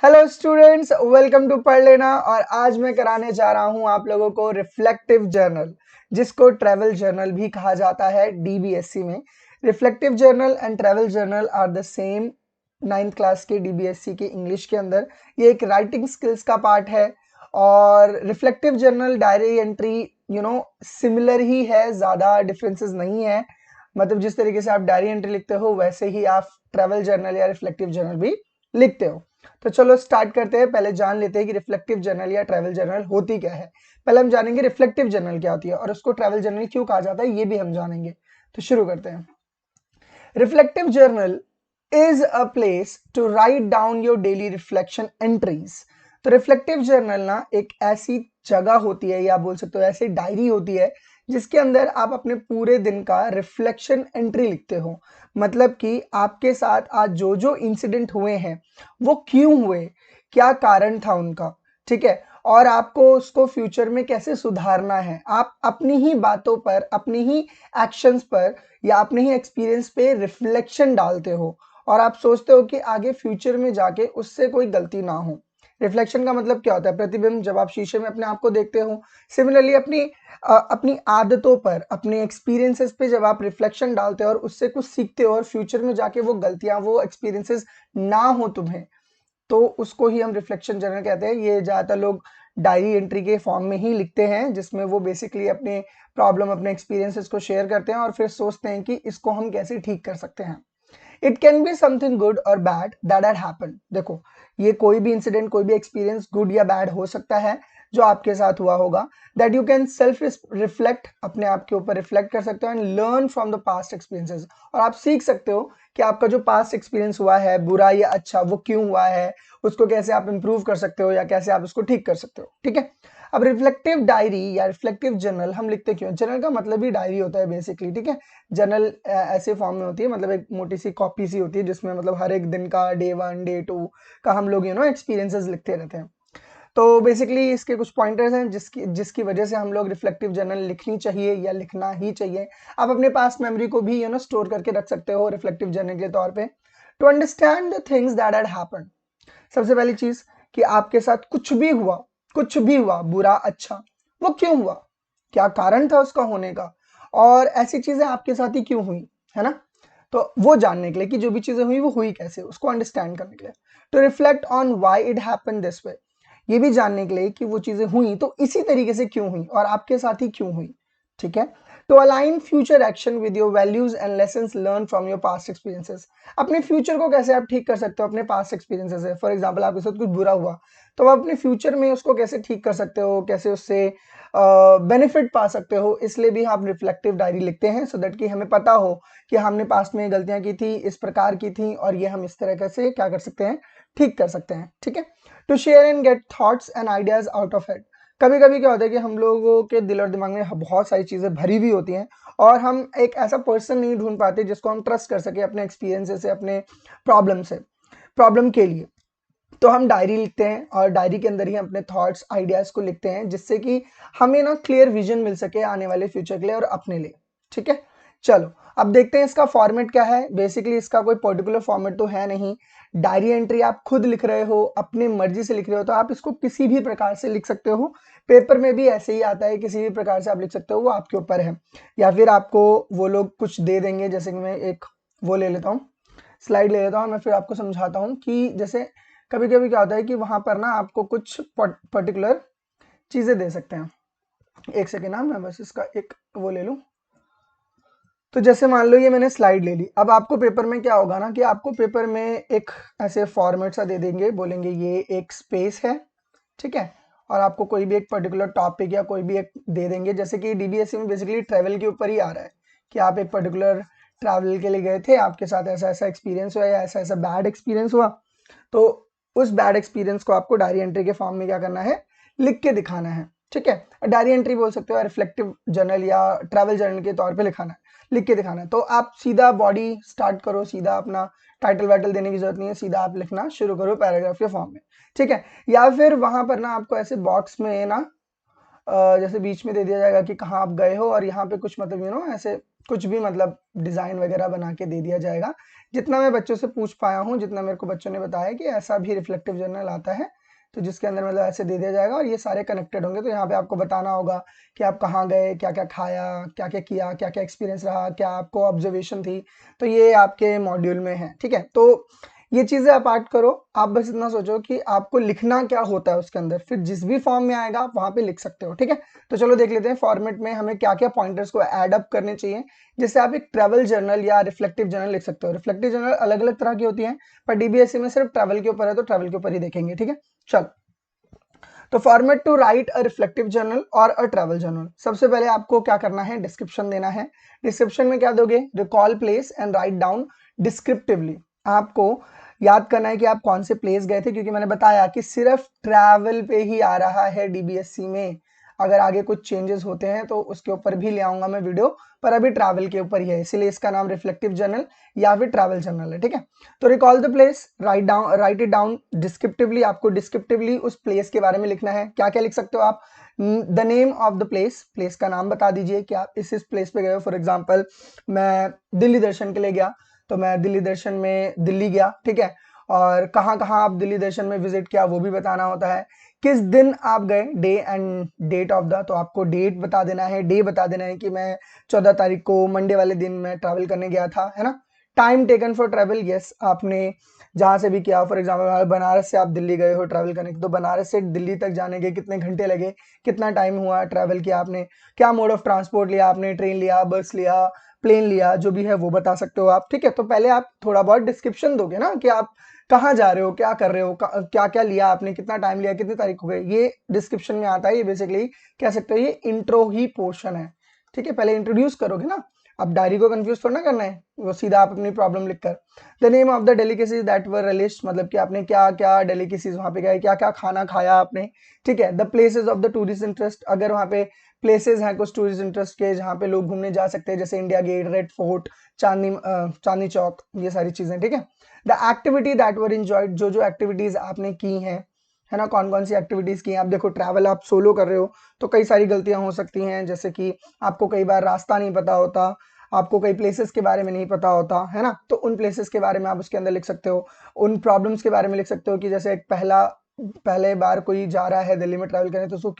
Hello students, welcome to पढ़ लेना। और आज मैं कराने जा रहा हूं आप लोगों को रिफ्लेक्टिव जर्नल, जिसको ट्रैवल जर्नल भी कहा जाता है डीबीएससी में। Reflective journal and travel journal are the same 9th class के डीबीएससी के इंग्लिश के अंदर। ये एक राइटिंग स्किल्स का पार्ट है और reflective journal diary entry similar ही है, ज़्यादा डिफरेंसेस नहीं है। मतलब जिस तरीके से आप डायरी एंट्री लिखते हो वैसे ही आप ट्रैवल जर्नल या रिफ्लेक्टिव जर्नल भी लिखते हो। तो चलो स्टार्ट करते हैं। पहले जान लेते हैं कि रिफ्लेक्टिव जर्नल या ट्रैवल जर्नल होती क्या है। पहले हम जानेंगे रिफ्लेक्टिव जर्नल क्या होती है और उसको ट्रैवल जर्नल क्यों कहा जाता है, ये भी हम जानेंगे। तो शुरू करते हैं। Reflective journal is a place to write down your daily reflection entries. तो रिफ्लेक्टिव जर्नल ना एक ऐसी जगह होती है या बोल सकते हो ऐसी डायरी होती है जिसके अंदर आप अपने पूरे दिन का रिफ्लेक्शन एंट्री लिखते हो। मतलब कि आपके साथ आज जो जो इंसिडेंट हुए हैं वो क्यों हुए, क्या कारण था उनका, ठीक है, और आपको उसको फ्यूचर में कैसे सुधारना है। आप अपनी ही बातों पर, अपनी ही एक्शंस पर या अपने ही एक्सपीरियंस पे रिफ्लेक्शन डालते हो और आप सोचते हो कि आगे फ्यूचर में जाके उससे कोई गलती ना हो। रिफ्लेक्शन का मतलब क्या होता है? प्रतिबिंब, जब आप शीशे में अपने आप को देखते हो। सिमिलरली अपनी आदतों पर, अपने एक्सपीरियंसेस पे जब आप रिफ्लेक्शन डालते हो और उससे कुछ सीखते हो और फ्यूचर में जाके वो गलतियां, वो एक्सपीरियंसेस ना हो तुम्हें, तो उसको ही हम रिफ्लेक्शन जर्नल कहते हैं। ये ज़्यादातर लोग डायरी एंट्री के फॉर्म में ही लिखते हैं, जिसमें वो बेसिकली अपने प्रॉब्लम, अपने एक्सपीरियंसेस को शेयर करते हैं और फिर सोचते हैं कि इसको हम कैसे ठीक कर सकते हैं। It can be something good और बैड दैट हैड हैपेंड। देखो, ये कोई भी इंसिडेंट, कोई भी एक्सपीरियंस गुड या बैड हो सकता है जो आपके साथ हुआ होगा। That you can self reflect, अपने आप के ऊपर रिफ्लेक्ट कर सकते हो and learn from the past experiences. और आप सीख सकते हो कि आपका जो पास्ट एक्सपीरियंस हुआ है, बुरा या अच्छा, वो क्यों हुआ है, उसको कैसे आप इंप्रूव कर सकते हो या कैसे आप उसको ठीक कर सकते हो। ठीक है। अब रिफ्लेक्टिव डायरी या रिफ्लेक्टिव जर्नल हम लिखते क्यों? जर्नल का मतलब ही डायरी होता है बेसिकली। ठीक है। जर्नल ऐसे फॉर्म में होती है, मतलब एक मोटी सी कॉपी सी होती है जिसमें मतलब हर एक दिन का, डे 1 डे 2 का हम लोग एक्सपीरियंसेस लिखते रहते हैं। तो बेसिकली इसके कुछ पॉइंटर्स हैं जिसकी जिसकी वजह से हम लोग रिफ्लेक्टिव जर्नल लिखनी चाहिए या लिखना ही चाहिए। आप अपने पास्ट मेमोरी को भी स्टोर करके रख सकते हो रिफ्लेक्टिव जर्नल के तौर पे। To understand the things that had happened, सबसे पहली चीज कि आपके साथ कुछ भी हुआ, बुरा अच्छा, वो क्यों हुआ, क्या कारण था उसका होने का, और ऐसी चीजें आपके साथ ही क्यों हुई, है ना। तो वो जानने के लिए कि जो भी चीजें हुई वो हुई कैसे, उसको अंडरस्टैंड करने के लिए। To reflect on why it happened this way, ये भी जानने के लिए कि वो चीजें हुई तो इसी तरीके से क्यों हुई और आपके साथ ही क्यों हुई। ठीक है। To align future action with your values and lessons learn from your past experiences, अपने फ्यूचर को कैसे आप ठीक कर सकते हो अपने पास्ट एक्सपीरियंसेस से। फॉर एग्जांपल, आपके साथ कुछ बुरा हुआ तो आप अपने फ्यूचर में उसको कैसे ठीक कर सकते हो, कैसे उससे बेनिफिट पा सकते हो। इसलिए भी आप रिफ्लेक्टिव डायरी लिखते हैं, सो दैट कि हमें पता हो कि हमने पास्ट में गलतियां की थी, इस प्रकार की थी, और ये हम इस तरह से क्या कर सकते हैं, ठीक कर सकते हैं। ठीक है। To share and get thoughts and ideas out of head, कभी कभी क्या होता है कि हम लोगों के दिल और दिमाग में बहुत सारी चीजें भरी हुई होती हैं और हम एक ऐसा पर्सन नहीं ढूंढ पाते जिसको हम ट्रस्ट कर सके अपने एक्सपीरियंसेस से, अपने प्रॉब्लम के लिए। तो हम डायरी लिखते हैं और डायरी के अंदर ही अपने थॉट्स, आइडियाज को लिखते हैं, जिससे कि हमें ना क्लियर विजन मिल सके आने वाले फ्यूचर के लिए और अपने लिए। ठीक है। चलो अब देखते हैं इसका फॉर्मेट क्या है। बेसिकली इसका कोई पर्टिकुलर फॉर्मेट तो है नहीं। डायरी एंट्री आप खुद लिख रहे हो, अपने मर्जी से लिख रहे हो, तो आप इसको किसी भी प्रकार से लिख सकते हो। पेपर में भी ऐसे ही आता है, किसी भी प्रकार से आप लिख सकते हो, वो आपके ऊपर है। या फिर आपको वो लोग कुछ दे देंगे, जैसे कि मैं एक वो ले लेता हूँ, स्लाइड ले लेता हूँ, मैं फिर आपको समझाता हूँ कि जैसे कभी कभी क्या होता है कि वहां पर ना आपको कुछ पर्टिकुलर चीजें दे सकते हैं। एक सेकेंड ना, मैं बस इसका एक वो ले लूं। तो जैसे मान लो ये मैंने स्लाइड ले ली। अब आपको पेपर में क्या होगा ना कि आपको पेपर में एक ऐसे फॉर्मेट सा दे देंगे, बोलेंगे ये एक स्पेस है, ठीक है, और आपको कोई भी एक पर्टिकुलर टॉपिक या कोई भी एक दे देंगे। जैसे कि डीबीएससी में बेसिकली ट्रैवल के ऊपर ही आ रहा है कि आप एक पर्टिकुलर ट्रैवल के लिए गए थे, आपके साथ ऐसा ऐसा एक्सपीरियंस हुआ या ऐसा ऐसा बैड एक्सपीरियंस हुआ, तो उस बैड एक्सपीरियंस को आपको डायरी एंट्री के फॉर्म में क्या करना है, लिख के दिखाना है। ठीक है। डायरी एंट्री बोल सकते हो, रिफ्लेक्टिव जर्नल या ट्रैवल जर्नल के तौर पे लिखाना है, लिख के दिखाना है। तो आप सीधा बॉडी स्टार्ट करो, सीधा अपना टाइटल वाइटल देने की जरूरत नहीं है, सीधा आप लिखना शुरू करो पैराग्राफ के फॉर्म में। ठीक है। या फिर वहां पर ना आपको ऐसे बॉक्स में ना जैसे बीच में दे दिया जाएगा कि कहाँ आप गए हो और यहाँ पे कुछ मतलब ऐसे कुछ भी मतलब डिज़ाइन वगैरह बना के दे दिया जाएगा। जितना मैं बच्चों से पूछ पाया हूँ, जितना मेरे को बच्चों ने बताया कि ऐसा भी रिफ्लेक्टिव जर्नल आता है, तो जिसके अंदर मतलब ऐसे दे दिया जाएगा और ये सारे कनेक्टेड होंगे। तो यहाँ पे आपको बताना होगा कि आप कहाँ गए, क्या-क्या खाया, क्या-क्या किया, क्या-क्या एक्सपीरियंस रहा, क्या आपको ऑब्जर्वेशन थी, तो ये आपके मॉड्यूल में है, ठीक है? तो ये चीज़ें अपार्ट करो, आप बस इतना सोचो कि आपको लिखना क्या होता है उसके अंदर, फिर जिस भी फॉर्म में आएगा आप वहाँ पे लिख सकते हो, ठीक है? तो चलो देख लेते हैं फॉर्मेट में हमें क्या-क्या पॉइंटर्स को ऐड अप करने चाहिए, जिससे आप एक ट्रैवल जर्नल या रिफ्लेक्टिव जर्नल लिख सकते हो। रिफ्लेक्टिव जर्नल अलग-अलग तरह की होती हैं, पर डीबीएससी में सिर्फ ट्रैवल के ऊपर है, तो ट्रैवल के ऊपर ही देखेंगे, ठीक है? चलो, तो format to write a reflective journal और अ ट्रैवल जर्नल। सबसे पहले आपको क्या करना है, डिस्क्रिप्शन देना है। डिस्क्रिप्शन में क्या दोगे, recall place and write down descriptively. आपको याद करना है कि आप कौन से प्लेस गए थे, क्योंकि मैंने बताया कि सिर्फ ट्रैवल पे ही आ रहा है डीबीएससी में। अगर आगे कुछ चेंजेस होते हैं तो उसके ऊपर भी ले आऊंगा मैं वीडियो, पर अभी ट्रैवल के ऊपर ही है, इसीलिए इसका नाम रिफ्लेक्टिव जर्नल या फिर ट्रैवल जर्नल है, ठीक है? तो recall the place, right it down descriptively. आपको डिस्क्रिप्टिवली उस प्लेस के बारे में लिखना है। क्या क्या लिख सकते हो आप, the name of the place, place का नाम बता दीजिए कि आप इस प्लेस पे गए हो। फॉर एग्जांपल मैं दिल्ली दर्शन के लिए गया, तो मैं दिल्ली दर्शन में दिल्ली गया, ठीक है? और कहाँ कहाँ आप दिल्ली दर्शन में विजिट किया वो भी बताना होता है। किस दिन आप गए, day and date of the, तो आपको डेट बता देना है, डे बता देना है कि मैं 14 तारीख को मंडे वाले दिन मैं ट्रैवल करने गया था, है ना? Time taken for travel, yes, आपने जहाँ से भी किया। फॉर एग्जाम्पल बनारस से आप दिल्ली गए हो ट्रैवल करने, तो बनारस से दिल्ली तक जाने के कितने घंटे लगे, कितना टाइम हुआ ट्रैवल किया आपने, क्या मोड ऑफ ट्रांसपोर्ट लिया आपने, ट्रेन लिया, बस लिया, प्लेन लिया, जो भी है वो बता सकते हो आप, ठीक है? तो पहले आप थोड़ा बहुत डिस्क्रिप्शन दोगे ना कि आप कहाँ जा रहे हो, क्या कर रहे हो, क्या क्या लिया आपने, कितना टाइम लिया, कितनी तारीख हो गई, ये डिस्क्रिप्शन में आता है। ये बेसिकली कह सकते हो ये इंट्रो ही पोर्शन है, ठीक है? पहले इंट्रोड्यूस करोगे ना, अब डायरी को कंफ्यूज थोड़ा ना करना है, वो सीधा आप अपनी प्रॉब्लम लिखकर। The name of the delicacies that were released, मतलब कि आपने क्या क्या डेलिकेसीज वहाँ पे गए, क्या क्या खाना खाया आपने, ठीक है? The places of the tourist interest, अगर वहाँ पे प्लेसेस हैं कुछ टूरिस्ट इंटरेस्ट के जहाँ पे लोग घूमने जा सकते हैं, जैसे India gate, red fort, Chandni Chowk, ये सारी चीजें, ठीक है? The activity that were enjoyed, जो जो एक्टिविटीज आपने की हैं, है ना? कौन कौन सी एक्टिविटीज की हैं? आप देखो ट्रैवल आप सोलो कर रहे हो तो कई सारी गलतियां हो सकती हैं, जैसे कि आपको कई बार रास्ता नहीं पता होता, आपको कई प्लेसेस के बारे में नहीं पता होता, है ना? तो उन प्लेसेस के बारे में आप उसके अंदर लिख सकते हो। उन प्रॉब्लम्स के बारे में लिख सकते हो कि जैसे एक पहले बार कोई जा रहा है दिल्ली में ट्रैवल करने, तो उसको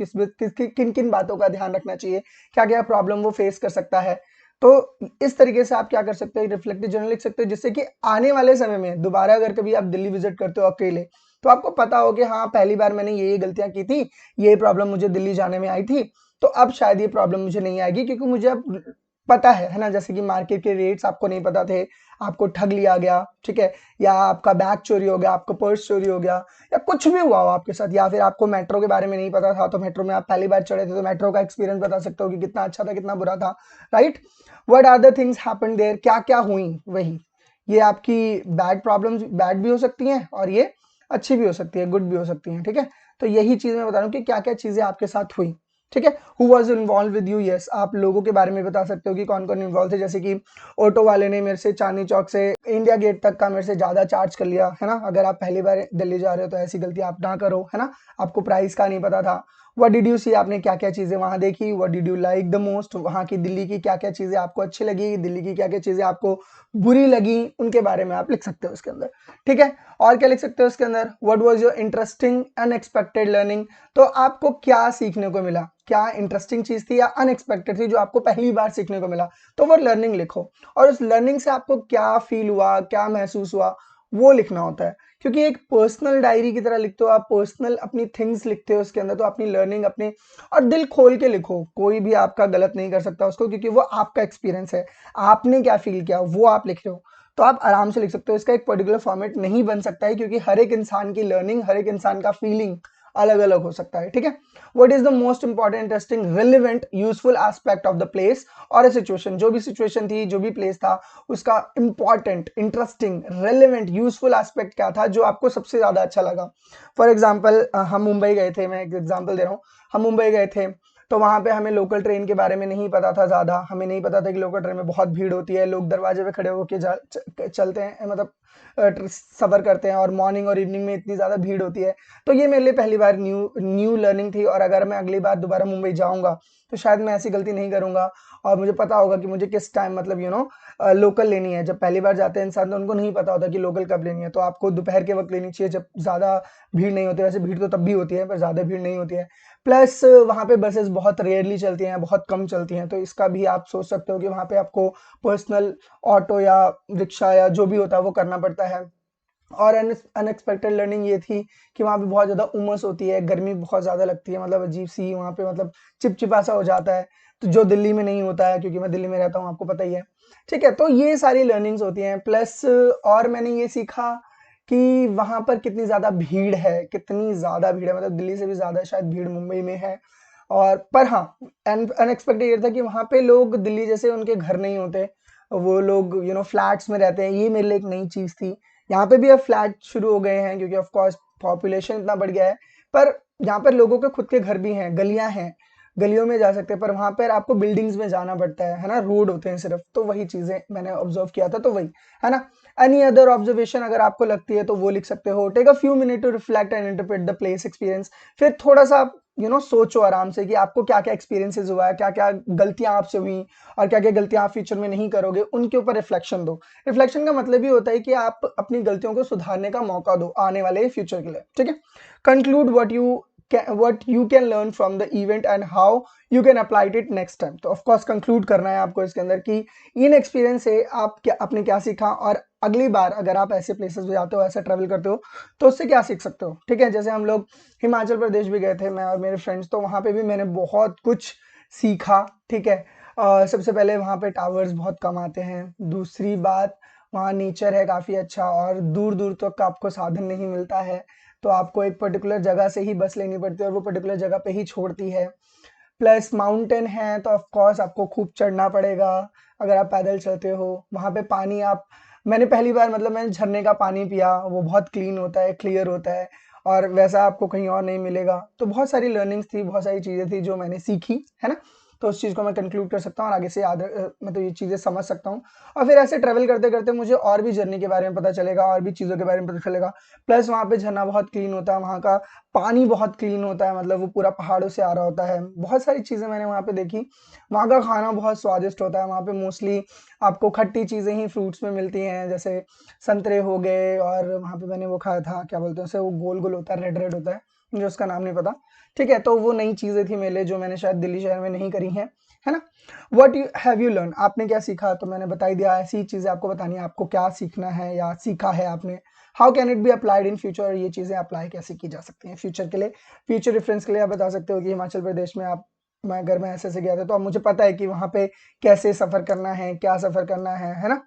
किन किन बातों का ध्यान रखना चाहिए, क्या क्या प्रॉब्लम वो फेस कर सकता है। तो इस तरीके से आप क्या कर सकते हो, रिफ्लेक्टिव जर्नल लिख सकते हो, जिससे कि आने वाले समय में दोबारा अगर कभी आप दिल्ली विजिट करते हो अकेले, तो आपको पता हो कि हाँ पहली बार मैंने ये गलतियां की थी, ये प्रॉब्लम मुझे दिल्ली जाने में आई थी, तो अब शायद ये प्रॉब्लम मुझे नहीं आएगी, क्योंकि मुझे अब पता है ना? जैसे कि मार्केट के रेट्स आपको नहीं पता थे, आपको ठग लिया गया, ठीक है? या आपका बैग चोरी हो गया, आपका पर्स चोरी हो गया, या कुछ भी हुआ हो आपके साथ, या फिर आपको मेट्रो के बारे में नहीं पता था, तो मेट्रो में आप पहली बार चढ़े थे, तो मेट्रो का एक्सपीरियंस बता सकते हो कि कितना अच्छा था, कितना बुरा था, right? What are the things happened there, क्या क्या हुई, वही ये आपकी बैड प्रॉब्लम्स, बैड भी हो सकती हैं और ये अच्छी भी हो सकती है, गुड भी हो सकती हैं, ठीक है? तो यही चीज मैं बता रहा हूँ कि क्या क्या चीजें आपके साथ हुई, ठीक है? Who was involve with you, yes, आप लोगों के बारे में बता सकते हो कि कौन कौन इन्वॉल्व थे, जैसे कि ऑटो वाले ने मेरे से चांदनी चौक से इंडिया गेट तक का मेरे से ज्यादा चार्ज कर लिया, है ना? अगर आप पहली बार दिल्ली जा रहे हो तो ऐसी गलती आप ना करो, है ना? आपको प्राइस का नहीं पता था। व्हाट डिड यू सी, आपने क्या क्या चीजें वहां देखी। What did you like the most, वहां की दिल्ली की क्या क्या चीजें आपको अच्छी लगी, दिल्ली की क्या क्या चीजें आपको बुरी लगी, उनके बारे में आप लिख सकते हो उसके अंदर, ठीक है? और क्या लिख सकते हो उसके अंदर, what was your interesting unexpected learning, तो आपको क्या सीखने को मिला, क्या इंटरेस्टिंग चीज थी या अनएक्सपेक्टेड थी जो आपको पहली बार सीखने को मिला, तो वो लर्निंग लिखो। और उस लर्निंग से आपको क्या फील हुआ, क्या महसूस हुआ, वो लिखना होता है। क्योंकि एक पर्सनल डायरी की तरह लिखते हो आप, पर्सनल अपनी थिंग्स लिखते हो उसके अंदर, तो अपनी लर्निंग अपने, और दिल खोल के लिखो, कोई भी आपका गलत नहीं कर सकता उसको, क्योंकि वो आपका एक्सपीरियंस है, आपने क्या फील किया वो आप लिख रहे हो, तो आप आराम से लिख सकते हो। इसका एक पर्टिकुलर फॉर्मेट नहीं बन सकता है, क्योंकि हर एक इंसान की लर्निंग, हर एक इंसान का फीलिंग अलग अलग हो सकता है, ठीक है? What is the most important, interesting, relevant, useful aspect of the place और अ सिचुएशन, जो भी सिचुएशन थी, जो भी प्लेस था, उसका important, interesting, relevant, useful aspect क्या था जो आपको सबसे ज्यादा अच्छा लगा। फॉर एग्जाम्पल हम मुंबई गए थे, मैं एक एग्जाम्पल दे रहा हूँ, हम मुंबई गए थे, तो वहां पे हमें लोकल ट्रेन के बारे में नहीं पता था ज्यादा, हमें नहीं पता था कि लोकल ट्रेन में बहुत भीड़ होती है, लोग दरवाजे पे खड़े होकर चलते हैं, मतलब सफ़र करते हैं और मॉर्निंग और इवनिंग में इतनी ज़्यादा भीड़ होती है। तो ये मेरे लिए पहली बार न्यू लर्निंग थी और अगर मैं अगली बार दोबारा मुंबई जाऊँगा, तो शायद मैं ऐसी गलती नहीं करूँगा और मुझे पता होगा कि मुझे किस टाइम मतलब लोकल लेनी है। जब पहली बार जाते हैं इंसान तो उनको नहीं पता होता कि लोकल कब लेनी है, तो आपको दोपहर के वक़्त लेनी चाहिए जब ज़्यादा भीड़ नहीं होती है। वैसे भीड़ तो तब भी होती है पर ज़्यादा भीड़ नहीं होती है। प्लस वहाँ पे बसेस बहुत रेयरली चलती हैं, बहुत कम चलती हैं, तो इसका भी आप सोच सकते हो कि वहाँ पे आपको पर्सनल ऑटो या रिक्शा या जो भी होता है वो करना पड़ता है। और अनएक्सपेक्टेड लर्निंग ये थी कि वहाँ पे बहुत ज़्यादा उमस होती है, गर्मी बहुत ज़्यादा लगती है, मतलब अजीब-सी वहाँ पे मतलब चिपचिपा-सा हो जाता है, तो जो दिल्ली में नहीं होता है क्योंकि मैं दिल्ली में रहता हूँ, आपको पता ही है। ठीक है, तो ये सारी लर्निंग्स होती हैं प्लस और मैंने ये सीखा कि वहाँ पर कितनी ज़्यादा भीड़ है, कितनी ज़्यादा भीड़ है, मतलब दिल्ली से भी ज़्यादा शायद भीड़ मुंबई में है। और पर हाँ, अनएक्सपेक्टेड ये था कि वहाँ पे लोग दिल्ली जैसे उनके घर नहीं होते, वो लोग फ्लैट्स में रहते हैं, ये मेरे लिए एक नई चीज़ थी। यहाँ पे भी अब फ्लैट शुरू हो गए हैं क्योंकि ऑफ कोर्स पॉपुलेशन इतना बढ़ गया है, पर यहाँ पर लोगों के खुद के घर भी हैं, गलियाँ हैं, गलियों में जा सकते हैं, पर वहाँ पर आपको बिल्डिंग्स में जाना पड़ता है ना? रोड होते हैं सिर्फ, तो वही चीज़ें मैंने ऑब्जर्व किया था, तो वही, है ना? एनी अदर ऑब्जर्वेशन अगर आपको लगती है तो वो लिख सकते हो। Take a few minute to reflect and interpret the place experience. फिर थोड़ा-सा आप सोचो आराम से कि आपको क्या-क्या एक्सपीरियंसेस हुआ है, क्या-क्या गलतियाँ आपसे हुई और क्या-क्या गलतियाँ आप फ्यूचर में नहीं करोगे, उनके ऊपर रिफ्लेक्शन दो। रिफ्लेक्शन का मतलब ये होता है कि आप अपनी गलतियों को सुधारने का मौका दो आने वाले फ्यूचर के लिए, ठीक है? Conclude what you can learn from the event and how you can apply it next time। तो ऑफ कोर्स कंक्लूड करना है आपको इसके अंदर कि इन एक्सपीरियंस से आपने क्या सीखा और अगली बार अगर आप ऐसे प्लेसेस पे जाते हो, ऐसा ट्रैवल करते हो, तो उससे क्या सीख सकते हो, ठीक है? जैसे हम लोग हिमाचल प्रदेश भी गए थे, मैं और मेरे फ्रेंड्स, तो वहाँ पे भी मैंने बहुत कुछ सीखा, ठीक है? सबसे पहले वहाँ पे टावर्स बहुत कम आते हैं, दूसरी बात वहाँ नेचर है काफ़ी अच्छा और दूर-दूर तक आपको साधन नहीं मिलता है, तो आपको एक पर्टिकुलर जगह से ही बस लेनी पड़ती है और वो पर्टिकुलर जगह पे ही छोड़ती है। प्लस माउंटेन है तो ऑफ कोर्स आपको खूब चढ़ना पड़ेगा, अगर आप पैदल चलते हो। वहाँ पे पानी आप मैंने पहली बार मतलब मैंने झरने का पानी पिया, वो बहुत क्लीन होता है, क्लियर होता है और वैसा आपको कहीं और नहीं मिलेगा। तो बहुत सारी लर्निंग्स थी, बहुत सारी चीज़ें थी जो मैंने सीखी, है ना? तो उस चीज़ को मैं कंक्लूड कर सकता हूँ और आगे से मतलब ये चीज़ें समझ सकता हूँ और फिर ऐसे ट्रैवल करते-करते मुझे और भी जर्नी के बारे में पता चलेगा और भी चीज़ों के बारे में पता चलेगा। प्लस वहाँ पे झरना बहुत क्लीन होता है, वहाँ का पानी बहुत क्लीन होता है, मतलब वो पूरा पहाड़ों से आ रहा होता है। बहुत सारी चीज़ें मैंने वहाँ पे देखी। वहाँ का खाना बहुत स्वादिष्ट होता है, वहाँ पे मोस्टली आपको खट्टी चीज़ें ही फ्रूट्स में मिलती हैं, जैसे संतरे हो गए और वहाँ पे मैंने वो खाया था, क्या बोलते हैं उसे, वो गोल-गोल होता है, रेड-रेड होता है, मुझे उसका नाम नहीं पता। ठीक है, तो वो नई चीज़ें थी मेरे लिए जो मैंने शायद दिल्ली शहर में नहीं करी हैं, है ना? What you have you learn, आपने क्या सीखा? तो मैंने बता ही दिया, ऐसी ही चीज़ें आपको बतानी है, आपको क्या सीखना है या सीखा है आपने। How can it be applied in future, ये चीज़ें अप्लाई कैसे की जा सकती हैं फ्यूचर के लिए? फ्यूचर रेफरेंस के लिए आप बता सकते हो कि हिमाचल प्रदेश में अगर मैं ऐसे-ऐसे गया था, तो अब मुझे पता है कि वहाँ पे कैसे सफ़र करना है, क्या सफ़र करना है ना?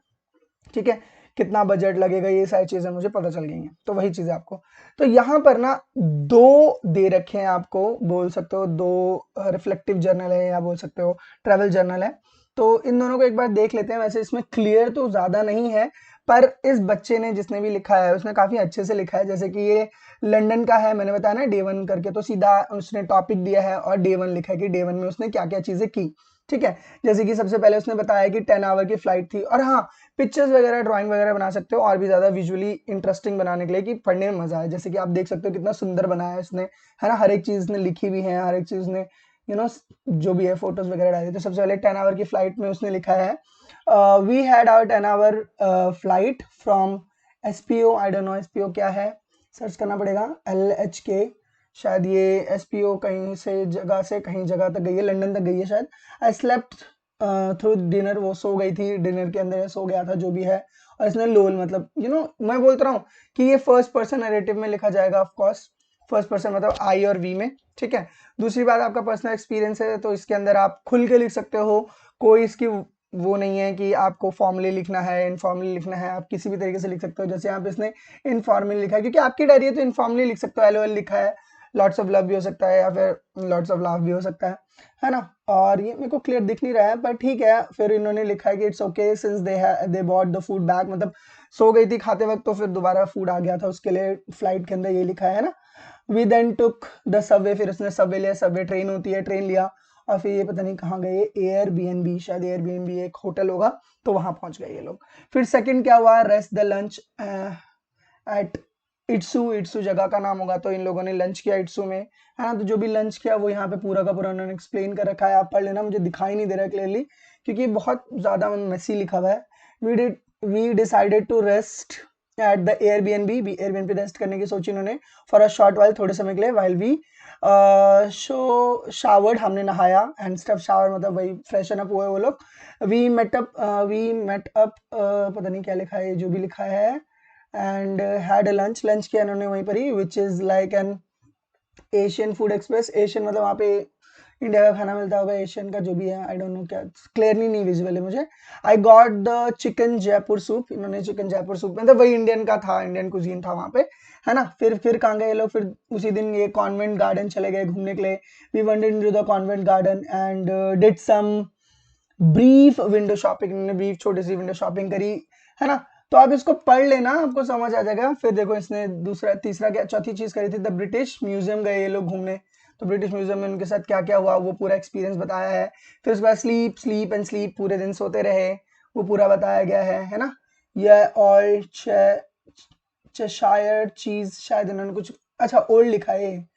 ठीक है? कितना बजट लगेगा, ये सारी चीज़ें मुझे पता चल गई हैं, तो वही चीज़ें आपको। तो यहाँ पर ना 2 दे रखे हैं आपको, बोल सकते हो 2 रिफ्लेक्टिव जर्नल है या बोल सकते हो ट्रैवल जर्नल है। तो इन दोनों को एक बार देख लेते हैं, वैसे इसमें क्लियर तो ज़्यादा नहीं है, पर इस बच्चे ने जिसने भी लिखा है, उसने काफ़ी अच्छे से लिखा है। जैसे कि ये लंदन का है, मैंने बताया ना डे 1 करके, तो सीधा उसने टॉपिक दिया है और डे 1 लिखा है कि डे 1 में उसने क्या-क्या चीज़ें की, ठीक है? जैसे कि सबसे पहले उसने बताया कि 10 आवर की फ्लाइट थी और हाँ, पिक्चर्स वगैरह, ड्राइंग वगैरह बना सकते हो और भी ज़्यादा विजुअली इंटरेस्टिंग बनाने के लिए कि पढ़ने में मज़ा आए। जैसे कि आप देख सकते हो कितना सुंदर बनाया है उसने, है ना? हर एक चीज़ उसने लिखी भी है, हर एक चीज़ उसने यू नो जो भी है फ़ोटोज़ वगैरह डाली। तो सबसे पहले 10 आवर की फ्लाइट में उसने लिखा है we had our 10 hour flight from SPO, I don't know SPO क्या है? सर्च करना पड़ेगा, एलएचके, शायद ये एसपीओ कहीं से कहीं जगह तक गई है, लंदन तक गई है शायद। आई स्लेप्ट थ्रू डिनर, वो सो गई थी, डिनर के अंदर सो गया था, जो भी है। और इसने लोल, मतलब मैं बोलता रहा हूँ कि ये फर्स्ट पर्सन नैरेटिव में लिखा जाएगा, ऑफ कोर्स फर्स्ट पर्सन मतलब आई और वी में, ठीक है? दूसरी बात, आपका पर्सनल एक्सपीरियंस है तो इसके अंदर आप खुल के लिख सकते हो, कोई इसकी वो नहीं है कि आपको फॉर्मली लिखना है, इनफॉर्मली लिखना है, आप किसी भी तरीके से लिख सकते हो। जैसे यहाँ पे इसने इनफॉर्मली लिखा है क्योंकि आपकी डायरी है तो इनफॉर्मली लिख सकते हो, एलओएल लिखा है, लॉट्स ऑफ लव भी हो सकता है या फिर लॉट्स ऑफ लाफ भी हो सकता है ना? और ये मेरे को क्लियर दिख नहीं रहा है पर ठीक है। फिर इन्होंने लिखा है कि it's okay since they bought the food back, मतलब सो गई थी खाते वक्त तो फिर दोबारा फूड आ गया था उसके लिए, फ्लाइट के अंदर ये लिखा है ना? We then took the subway, फिर उसने सबवे लिया, सबवे ट्रेन होती है, ट्रेन लिया और फिर ये पता नहीं कहाँ गए, एयरबीएनबी, शायद एयरबीएनबी एक होटल होगा, तो वहां पहुंच गए ये लोग। फिर सेकंड क्या हुआ, रेस्ट द लंच एट इट्सू, इट्सू जगह का नाम होगा, तो इन लोगों ने लंच किया इट्सू में, है ना। तो जो भी लंच किया वो यहाँ पे पूरा का पूरा उन्होंने एक्सप्लेन कर रखा है, आप पढ़ लेना, मुझे दिखाई नहीं दे रहा है क्लियरली क्योंकि बहुत ज़्यादा मेसी लिखा हुआ है। We decided to rest at the Airbnb rest करने की सोची इन्होंने फॉर अ शॉर्ट वाइल, थोड़े समय के लिए, वाइल वी शावर्ड, हमने नहाया, एंड स्टफ, शावर मतलब वही फ्रेशन अप हुए वो लोग। वी मेट अप पता नहीं क्या लिखा है, जो भी लिखा है, and had a lunch, lunch किया इन्होंने वहीं पर ही, which is like an Asian food express, Asian मतलब वहाँ पे इंडिया का खाना मिलता होगा, एशियन का जो भी है, आई डोंट नो क्या, क्लियरली नहीं विजिबल है मुझे। I got the chicken Jaipur soup, इन्होंने चिकन जयपुर सूप, मतलब वही इंडियन का था, इंडियन कुजीन था वहाँ पे, है ना। फिर कहाँ गए ये लोग, फिर उसी दिन ये कॉन्वेंट गार्डन चले गए घूमने के लिए। We went into the Covent Garden and did some brief window shopping, इन्होंने ब्रीफ छोटी सी विंडो शॉपिंग करी, है ना। तो आप इसको पढ़ लेना, आपको समझ आ जाएगा। फिर देखो इसने दूसरा तीसरा क्या चौथी चीज करी थी, द ब्रिटिश म्यूजियम गए ये लोग घूमने, तो ब्रिटिश म्यूजियम में उनके साथ क्या क्या हुआ वो पूरा एक्सपीरियंस बताया है। फिर उसके बाद स्लीप स्लीप एंड स्लीप, पूरे दिन सोते रहे, वो पूरा बताया गया है ना। यह ऑल चेशायर चीज, शायद इन्होंने कुछ, अच्छा ओल्ड लिखा है,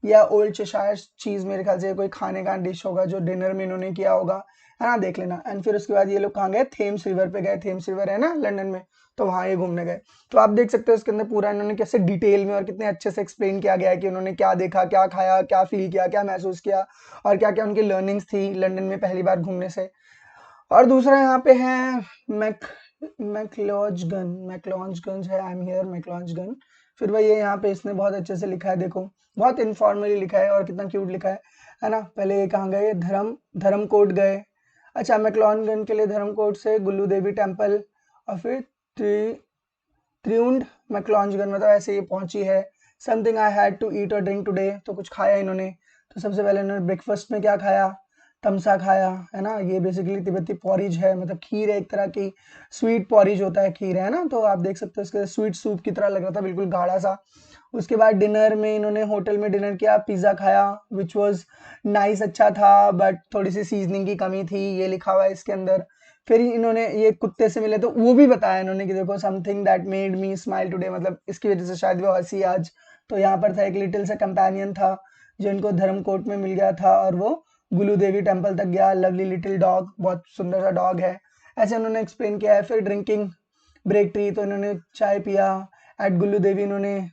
या ओल्ड चेशायर चीज, मेरे ख्याल से कोई खाने का डिश होगा जो डिनर में इन्होंने किया होगा, है ना, देख लेना। एंड फिर उसके बाद ये लोग कहाँ गए, थेम्स रिवर पे गए, थेम्स रिवर है ना लंदन में, तो वहाँ ये घूमने गए। तो आप देख सकते हो इसके अंदर पूरा इन्होंने कैसे डिटेल में और कितने अच्छे से एक्सप्लेन किया गया है कि उन्होंने क्या देखा, क्या खाया, क्या फील किया, क्या महसूस किया, और क्या क्या उनकी लर्निंग्स थी लंदन में पहली बार घूमने से। और दूसरा यहाँ पे है मैक मैक्लॉन्जगंज है, आई एम हियर मैक्लॉन्जगंज। फिर वही है, यहाँ पे इसने बहुत अच्छे से लिखा है, देखो बहुत इनफॉर्मली लिखा है और कितना क्यूट लिखा है ना। पहले ये कहाँ गए, धर्मकोट गए, अच्छा मैक्लॉन्जगंज के लिए धर्मकोट से गुल्लू देवी टेम्पल, और फिर त्रिउंड मैक्लॉन्जगंज, मतलब ऐसे ये पहुंची है। Something I had to eat और ड्रिंक टुडे, तो कुछ खाया इन्होंने। तो सबसे पहले इन्होंने ब्रेकफास्ट में क्या खाया, तमसा खाया, है ना। ये बेसिकली तिब्बती पॉरिज है, मतलब खीर है एक तरह की, स्वीट पॉरिज होता है, खीर है ना। तो आप देख सकते हो इसके स्वीट सूप की तरह लग रहा था, बिल्कुल गाढ़ा सा। उसके बाद डिनर में इन्होंने होटल में डिनर किया, पिज़्ज़ा खाया, विच वॉज नाइस, अच्छा था, बट थोड़ी सी सीजनिंग की कमी थी, ये लिखा हुआ है इसके अंदर। फिर इन्होंने ये कुत्ते से मिले तो वो भी बताया इन्होंने कि देखो something that made me smile today, मतलब इसकी वजह से शायद वो हंसी आज। तो यहाँ पर था एक लिटिल सा कंपेनियन था जो इनको धर्मकोट में मिल गया था, और वो गुलू देवी टेम्पल तक गया, लवली लिटिल डॉग, बहुत सुंदर सा डॉग है, ऐसे उन्होंने एक्सप्लेन किया है। फिर ड्रिंकिंग ब्रेक ट्री, तो इन्होंने चाय पिया एट गुल्लू देवी, इन्होंने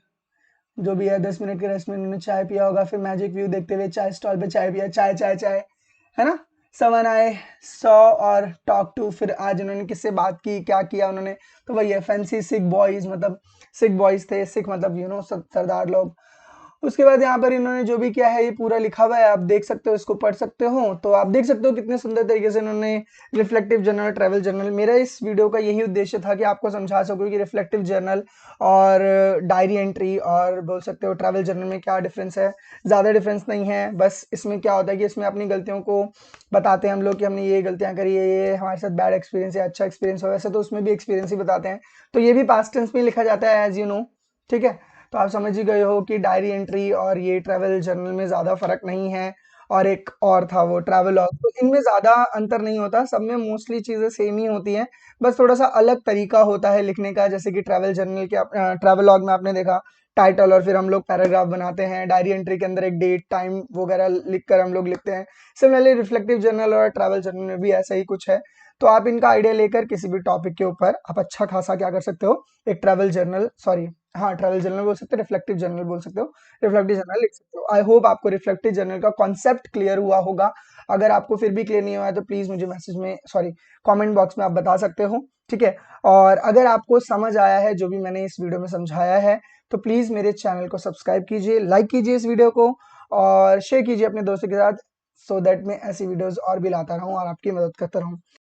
जो भी है 10 मिनट के रेस्ट में इन्होंने चाय पिया होगा। फिर मैजिक व्यू देखते हुए चाय स्टॉल पे चाय पिया, चाय चाय चाय, है ना। समवन आई सॉ और टॉक टू, फिर आज उन्होंने किससे बात की, क्या किया उन्होंने, तो वही है फैंसी सिख बॉयज, मतलब सिख बॉयज थे, सिख मतलब यू नो सरदार लोग। उसके बाद यहाँ पर इन्होंने जो भी किया है ये पूरा लिखा हुआ है, आप देख सकते हो, इसको पढ़ सकते हो। तो आप देख सकते हो कितने सुंदर तरीके से इन्होंने रिफ्लेक्टिव जर्नल, ट्रैवल जर्नल, मेरा इस वीडियो का यही उद्देश्य था कि आपको समझा सकूँ कि रिफ्लेक्टिव जर्नल और डायरी एंट्री और बोल सकते हो ट्रैवल जर्नल में क्या डिफरेंस है। ज़्यादा डिफरेंस नहीं है, बस इसमें क्या होता है कि इसमें अपनी गलतियों को बताते हैं हम लोग कि हमने ये गलतियाँ करी है, ये हमारे साथ बैड एक्सपीरियंस है, अच्छा एक्सपीरियंस हो, वैसे तो उसमें भी एक्सपीरियंस ही बताते हैं। तो ये भी पास्ट टेंस में लिखा जाता है एज यू नो, ठीक है। तो आप समझ ही गए हो कि डायरी एंट्री और ये ट्रैवल जर्नल में ज़्यादा फर्क नहीं है। और एक और था वो ट्रैवल लॉग, तो इनमें ज़्यादा अंतर नहीं होता, सब में मोस्टली चीज़ें सेम ही होती हैं, बस थोड़ा सा अलग तरीका होता है लिखने का। जैसे कि ट्रैवल जर्नल के ट्रैवल लॉग में आपने देखा टाइटल और फिर हम लोग पैराग्राफ बनाते हैं, डायरी एंट्री के अंदर एक डेट टाइम वगैरह लिख कर हम लोग लिखते हैं। सिमिलरली रिफ्लेक्टिव जर्नल और ट्रैवल जर्नल में भी ऐसा ही कुछ है। तो आप इनका आइडिया लेकर किसी भी टॉपिक के ऊपर आप अच्छा खासा क्या कर सकते हो, एक ट्रैवल जर्नल, सॉरी हाँ ट्रैवल जर्नल बोल सकते हो, रिफ्लेक्टिव जर्नल बोल सकते हो, रिफ्लेक्टिव जर्नल लिख सकते हो। आई होप आपको रिफ्लेक्टिव जर्नल का कॉन्सेप्ट क्लियर हुआ होगा। अगर आपको फिर भी क्लियर नहीं हुआ है तो प्लीज मुझे मैसेज में, सॉरी कमेंट बॉक्स में आप बता सकते हो, ठीक है। और अगर आपको समझ आया है जो भी मैंने इस वीडियो में समझाया है, तो प्लीज मेरे चैनल को सब्सक्राइब कीजिए, लाइक कीजिए इस वीडियो को, और शेयर कीजिए अपने दोस्तों के साथ, सो दैट मैं ऐसी वीडियोस और भी लाता रहूं और आपकी मदद करता रहूं।